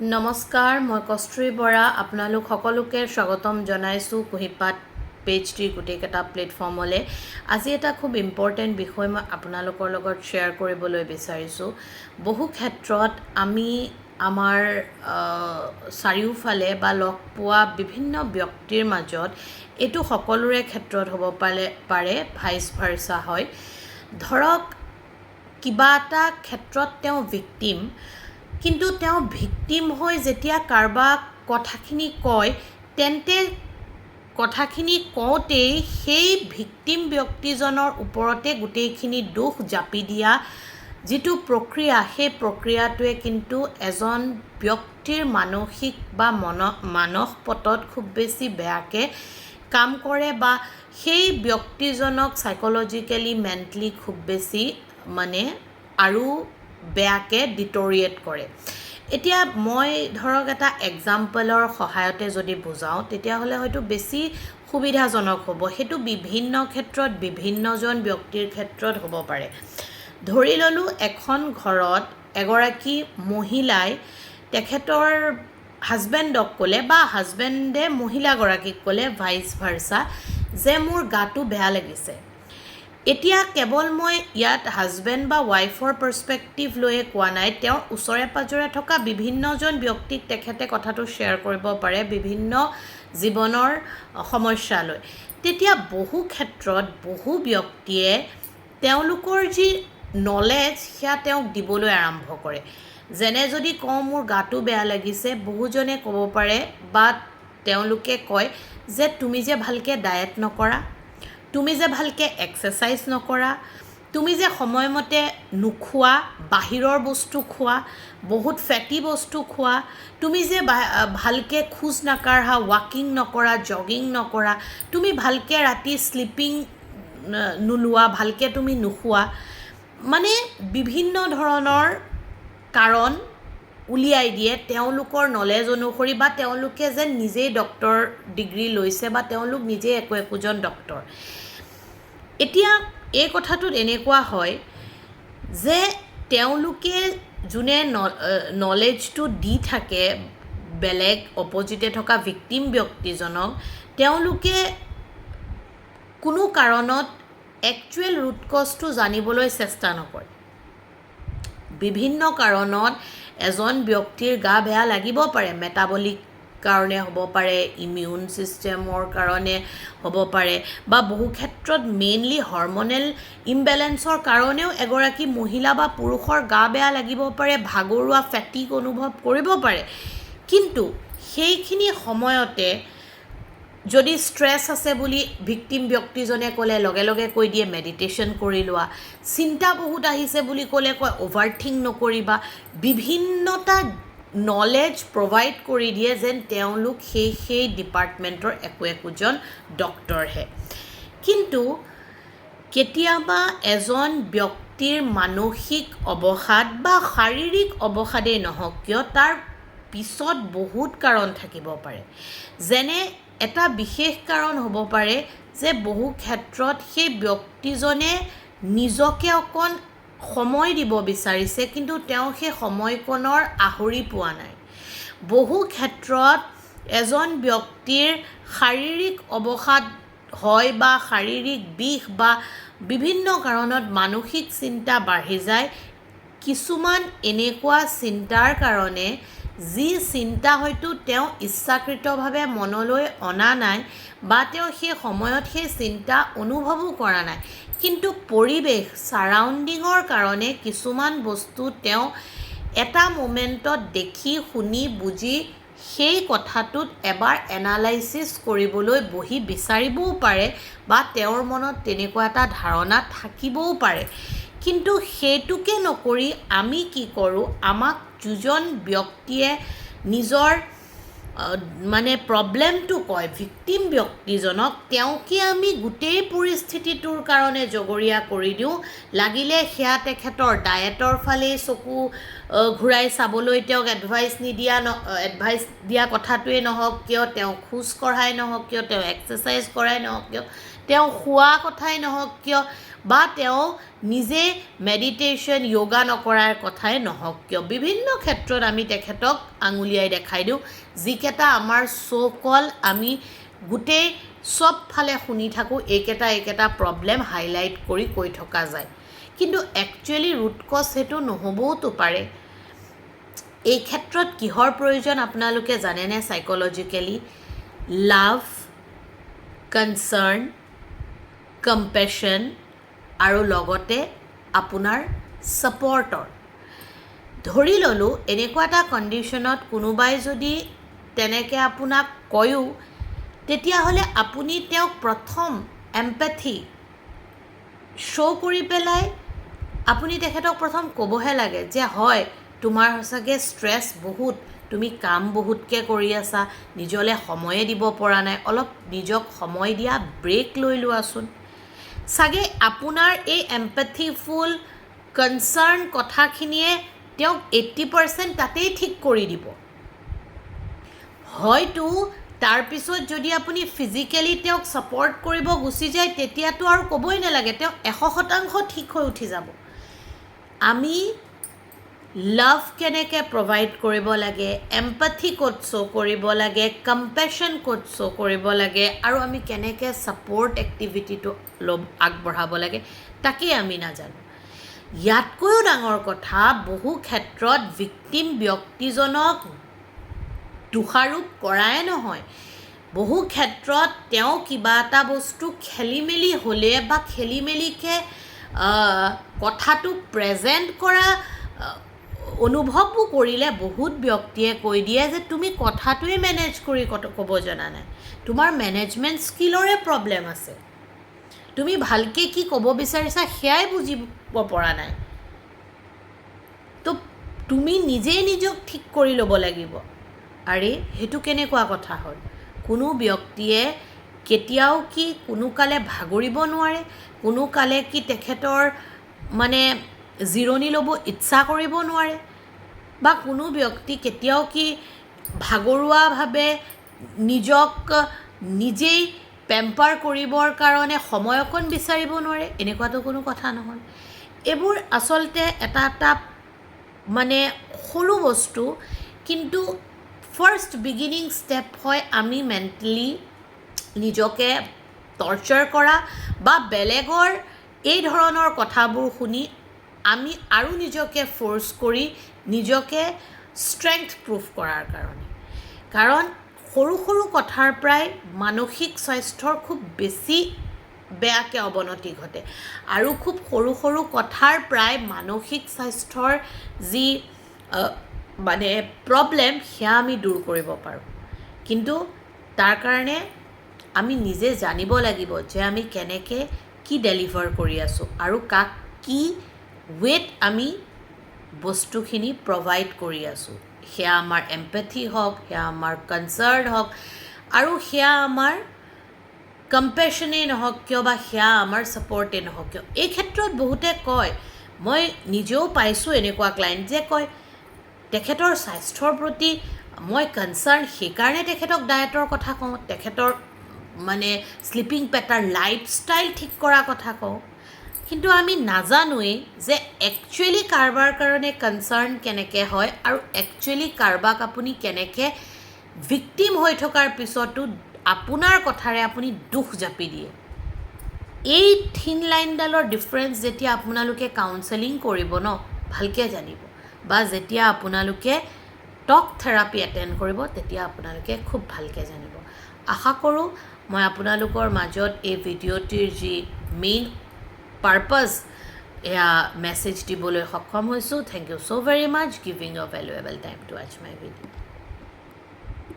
নমস্কাৰ, মই কস্তুৰী বৰা। আপোনালোক সকলোকে স্বাগতম জনাইছোঁ কুহিপাত PhD গোটেইকেইটা প্লেটফৰ্মলৈ। আজি এটা খুব ইম্পৰ্টেণ্ট বিষয় মই আপোনালোকৰ লগত শ্বেয়াৰ কৰিবলৈ বিচাৰিছোঁ। বহু ক্ষেত্ৰত আমি আমাৰ চাৰিওফালে বা লগ পোৱা বিভিন্ন ব্যক্তিৰ মাজত এইটো সকলোৰে ক্ষেত্ৰত হ'ব পাৰে ভাইচ ভাৰ্চা হয়। ধৰক কিবা এটা ক্ষেত্ৰত তেওঁ ভিক্টিম, কিন্তু তেওঁ ভিক্টিম হৈ যেতিয়া কাৰোবাক কথাখিনি কয়, তেন্তে কথাখিনি কওঁতেই সেই ভিক্টিম ব্যক্তিজনৰ ওপৰতে গোটেইখিনি দোষ জাপি দিয়া যিটো প্ৰক্ৰিয়া, সেই প্ৰক্ৰিয়াটোৱে কিন্তু এজন ব্যক্তিৰ মানসিক বা মানসপটত খুব বেছি বেয়াকৈ কাম কৰে বা সেই ব্যক্তিজনক চাইক'লজিকেলি মেণ্টেলি খুব বেছি আৰু বেয়াকৈ ডিটৰিয়েট কৰে। এতিয়া মই ধৰক এটা এক্সাম্পলৰ সহায়তে যদি বুজাওঁ, তেতিয়াহ'লে হয়তো বেছি সুবিধাজনক হ'ব। সেইটো বিভিন্ন ক্ষেত্ৰত বিভিন্নজন ব্যক্তিৰ ক্ষেত্ৰত হ'ব পাৰে। ধৰি ল'লোঁ এখন ঘৰত এগৰাকী মহিলাই তেখেতৰ হাজবেণ্ডক ক'লে বা হাজবেণ্ডে মহিলাগৰাকীক ক'লে ভাইচ ভাৰ্চা যে মোৰ গাটো বেয়া লাগিছে। এতিয়া কেৱল মই ইয়াত হাজবেণ্ড বা ৱাইফৰ পাৰ্চপেক্টিভ লৈয়ে কোৱা নাই, তেওঁৰ ওচৰে পাজৰে থকা বিভিন্নজন ব্যক্তিক তেখেতে কথাটো শ্বেয়াৰ কৰিব পাৰে বিভিন্ন জীৱনৰ সমস্যালৈ। তেতিয়া বহু ক্ষেত্ৰত বহু ব্যক্তিয়ে তেওঁলোকৰ যি নলেজ সেয়া তেওঁক দিবলৈ আৰম্ভ কৰে। যেনে যদি কওঁ মোৰ গাটো বেয়া লাগিছে, বহুজনে ক'ব পাৰে বা তেওঁলোকে কয় যে তুমি যে ভালকৈ ডায়েট নকৰা, তুমি যে ভালকৈ এক্সাৰচাইজ নকৰা, তুমি যে সময়মতে নোখোৱা, বাহিৰৰ বস্তু খোৱা, বহুত ফেটি বস্তু খোৱা, তুমি যে ভালকৈ খোজ নাকাঢ়া, ৱাকিং নকৰা, জগিং নকৰা, তুমি ভালকৈ ৰাতি স্লিপিং নোলোৱা, ভালকৈ তুমি নোখোৱা, বিভিন্ন ধৰণৰ কাৰণ উলিয়াই দিয়ে তেওঁলোকৰ নলেজ অনুসৰি, বা তেওঁলোকে যেন নিজেই ডক্টৰ ডিগ্ৰী লৈছে বা তেওঁলোক নিজেই একোজন ডক্টৰ। এতিয়া এই কথাটোত এনেকুৱা হয় যে তেওঁলোকে যোনে নলেজটো দি থাকে বেলেগ অপজিটে থকা ভিক্টিম ব্যক্তিজনক, তেওঁলোকে কোনো কাৰণত একচুৱেল ৰুট কজটো জানিবলৈ চেষ্টা নকৰে। বিভিন্ন কাৰণত এজন ব্যক্তিৰ গা বেয়া লাগিব পাৰে, মেটাবলিক কাৰণে হ'ব পাৰে, ইমিউন ছিষ্টেমৰ কাৰণে হ'ব পাৰে, বা বহু ক্ষেত্ৰত মেইনলি হৰমনেল ইমবেলেঞ্চৰ কাৰণেও এগৰাকী মহিলা বা পুৰুষৰ গা বেয়া লাগিব পাৰে, ভাগৰুৱা ফেটিগ অনুভৱ কৰিব পাৰে। কিন্তু সেইখিনি সময়তে যদি ষ্ট্ৰেছ আছে বুলি ভিক্টিম ব্যক্তিজনে ক'লে লগে লগে কৈ দিয়ে মেডিটেশ্যন কৰি লোৱা, চিন্তা বহুত আহিছে বুলি ক'লে কয় অ'ভাৰথিংক নকৰিবা, বিভিন্নটা নলেজ প্ৰভাইড কৰি দিয়ে যেন তেওঁলোক সেই ডিপাৰ্টমেণ্টৰ একোজন ডক্টৰহে। কিন্তু কেতিয়াবা এজন ব্যক্তিৰ মানসিক অৱসাদ বা শাৰীৰিক অৱসাদেই নহওক কিয়, তাৰ পিছত বহুত কাৰণ থাকিব পাৰে। যেনে এটা বিশেষ কাৰণ হ'ব পাৰে যে বহু ক্ষেত্ৰত সেই ব্যক্তিজনে নিজকে অকণ সময় দিব বিচাৰিছে, কিন্তু তেওঁ সেই সময়কণৰ আহৰি পোৱা নাই। বহু ক্ষেত্ৰত এজন ব্যক্তিৰ শাৰীৰিক অৱসাদ হয় বা শাৰীৰিক বিষ বা বিভিন্ন কাৰণত মানসিক চিন্তা বাঢ়ি যায়। কিছুমান এনেকুৱা চিন্তাৰ কাৰণে যি চিন্তা হয়তো তেওঁ ইচ্ছাকৃতভাৱে মনলৈ অনা নাই বা তেওঁ সেই সময়ত সেই চিন্তা অনুভৱো কৰা নাই, কিন্তু পৰিৱেশ ছাৰাউণ্ডিঙৰ কাৰণে কিছুমান বস্তু তেওঁ এটা মোমেণ্টত দেখি শুনি বুজি সেই কথাটোত এবাৰ এনালাইচিছ কৰিবলৈ বহি বিচাৰিবও পাৰে বা তেওঁৰ মনত তেনেকুৱা এটা ধাৰণা থাকিবও পাৰে। কিন্তু সেইটোকে নকৰি আমি কি কৰোঁ, আমাক যিজন ব্যক্তিয়ে নিজৰ প্ৰব্লেমটো কয় ভিক্টিম ব্যক্তিজনক, তেওঁকে আমি গোটেই পৰিস্থিতিটোৰ কাৰণে জগৰীয়া কৰি দিওঁ। লাগিলে সেয়া তেখেতৰ ডায়েটৰ ফালেই চকু ঘূৰাই চাবলৈ তেওঁক এডভাইচ দিয়া কথাটোৱে নহওক কিয়, তেওঁ খোজ কঢ়াই নহওক কিয়, তেওঁ এক্সাৰচাইজ কৰাই নহওক কিয়, তেওঁ শোৱা কথাই নহওক কিয়, বা তেওঁ নিজে মেডিটেশ্যন য়োগা নকৰাৰ কথাই নহওক কিয় বিভিন্ন ক্ষেত্ৰত আমি তেখেতক আঙুলিয়াই দেখাই দিওঁ, যিকেইটা আমাৰ চ' আমি গোটেই চব ফালে শুনি থাকোঁ, এইকেইটা প্ৰব্লেম হাইলাইট কৰি কৈ থকা যায়, কিন্তু একচুৱেলি ৰুট কজ সেইটো নহ'বওতো পাৰে। এই ক্ষেত্ৰত কিহৰ প্ৰয়োজন আপোনালোকে জানেনে? চাইক'লজিকেলি লাভ, কনচাৰ্ণ, কম্পেশ্যন আৰু লগতে আপোনাৰ ছাপৰ্টৰ। ধৰি ল'লোঁ এনেকুৱা এটা কণ্ডিশ্যনত কোনোবাই যদি তেনেকৈ আপোনাক কয়ো, তেতিয়াহ'লে আপুনি তেওঁক প্ৰথম এম্পেথি শ্ব' কৰি পেলাই আপুনি তেখেতক প্ৰথম ক'বহে লাগে যে হয় তোমাৰ সঁচাকৈ ষ্ট্ৰেছ বহুত, তুমি কাম বহুতকৈ কৰি আছা, নিজলৈ সময়ে দিব পৰা নাই, অলপ নিজক সময় দিয়া, ব্ৰেক লৈ লোৱাচোন। চাগে আপোনাৰ এই এম্পেথিফুল কনচাৰ্ণ কথাখিনিয়ে তেওঁক 80% তাতেই ঠিক কৰি দিব। হয়তো তাৰপিছত যদি আপুনি ফিজিকেলি তেওঁক ছাপৰ্ট কৰিব গুচি যায়, তেতিয়াতো আৰু ক'বই নালাগে, তেওঁ 100% ঠিক হৈ উঠি যাব। আমি লাভ কেনেকৈ প্ৰভাইড কৰিব লাগে, এম্পাথি ক'ত শ্ব' কৰিব লাগে, কম্পেশ্যন ক'ত শ্ব' কৰিব লাগে, আৰু আমি কেনেকৈ ছাপৰ্ট এক্টিভিটিটো আগবঢ়াব লাগে, তাকেই আমি নাজানো। ইয়াতকৈও ডাঙৰ কথা, বহু ক্ষেত্ৰত ভিক্টিম ব্যক্তিজনক দোষাৰোপ কৰাই নহয়, বহু ক্ষেত্ৰত তেওঁ কিবা এটা বস্তু খেলিমেলি হ'লে বা খেলিমেলিকৈ কথাটো প্ৰেজেণ্ট কৰা অনুভৱো কৰিলে বহুত ব্যক্তিয়ে কৈ দিয়ে যে তুমি কথাটোৱে মেনেজ কৰি ক'ব জনা নাই, তোমাৰ মেনেজমেণ্ট স্কিলৰে প্ৰব্লেম আছে, তুমি ভালকৈ কি ক'ব বিচাৰিছা সেয়াই বুজিব পৰা নাই। তো তুমি নিজেই নিজক ঠিক কৰি ল'ব লাগিব। আৰে সেইটো কেনেকুৱা কথা হ'ল? কোনো ব্যক্তিয়ে কেতিয়াও কি কোনো কালে ভাগৰিব নোৱাৰে, কোনো কালে কি তেখেতৰ মানে জিৰণি ল'ব ইচ্ছা কৰিব নোৱাৰে, বা কোনো ব্যক্তি কেতিয়াও কি ভাগৰুৱাভাৱে নিজক নিজেই পেম্পাৰ কৰিবৰ কাৰণে সময় অকণ বিচাৰিব নোৱাৰে, এনেকুৱাতো কোনো কথা নহয়। এইবোৰ আচলতে এটা মানে সৰু বস্তু, কিন্তু ফাৰ্ষ্ট বিগিনিং ষ্টেপ হয় আমি মেণ্টেলি নিজকে টৰ্চাৰ কৰা বা বেলেগৰ এই ধৰণৰ কথাবোৰ শুনি আমি আৰু নিজকে ফ'ৰ্চ কৰি নিজকে ষ্ট্ৰেংথ প্ৰুফ কৰাৰ কাৰণে। কাৰণ সৰু সৰু কথাৰ পৰাই মানসিক স্বাস্থ্যৰ খুব বেছি বেয়াকৈ অৱনতি ঘটে, আৰু খুব সৰু সৰু কথাৰ পৰাই মানসিক স্বাস্থ্যৰ যি মানে প্ৰব্লেম সেয়া আমি দূৰ কৰিব পাৰোঁ। কিন্তু তাৰ কাৰণে আমি নিজে জানিব লাগিব যে আমি কেনেকৈ কি ডেলিভাৰ কৰি আছোঁ আৰু কাক কি ৱেত আমি বস্তুখিনি প্ৰভাইড কৰি আছোঁ। সেয়া আমাৰ এম্পেথি হওক, সেয়া আমাৰ কনচাৰ্ণ হওক, আৰু সেয়া আমাৰ কম্পেশ্যনেই নহওক কিয় বা সেয়া আমাৰ ছাপৰ্টেই নহওক কিয়। এই ক্ষেত্ৰত বহুতে কয়, মই নিজেও পাইছোঁ এনেকুৱা ক্লাইণ্ট যে কয় তেখেতৰ স্বাস্থ্যৰ প্ৰতি মই কনচাৰ্ণ, সেইকাৰণে তেখেতক ডায়েটৰ কথা কওঁ, তেখেতৰ মানে শ্লিপিং পেটাৰ্ণ, লাইফষ্টাইল ঠিক কৰাৰ কথা কওঁ, কিন্তু আমি নাজানোৱেই যে একচুৱেলি কাৰোবাৰ কাৰণে কনচাৰ্ণ কেনেকৈ হয়, আৰু একচুৱেলি কাৰোবাক আপুনি কেনেকৈ ভিক্টিম হৈ থকাৰ পিছতো আপোনাৰ কথাৰে আপুনি দুখ জাপি দিয়ে। এই থিন লাইনডালৰ ডিফাৰেঞ্চ যেতিয়া আপোনালোকে কাউন্সেলিং কৰিব ন, ভালকৈ জানিব, বা যেতিয়া আপোনালোকে টক থেৰাপি এটেণ্ড কৰিব তেতিয়া আপোনালোকে খুব ভালকৈ জানিব। আশা কৰোঁ মই আপোনালোকৰ মাজত এই ভিডিঅ'টিৰ যি মেইন পাৰ্পাছ এয়া মেছেজ দিবলৈ সক্ষম হৈছোঁ। Thank you so' very much giving your valuable time to watch my video'.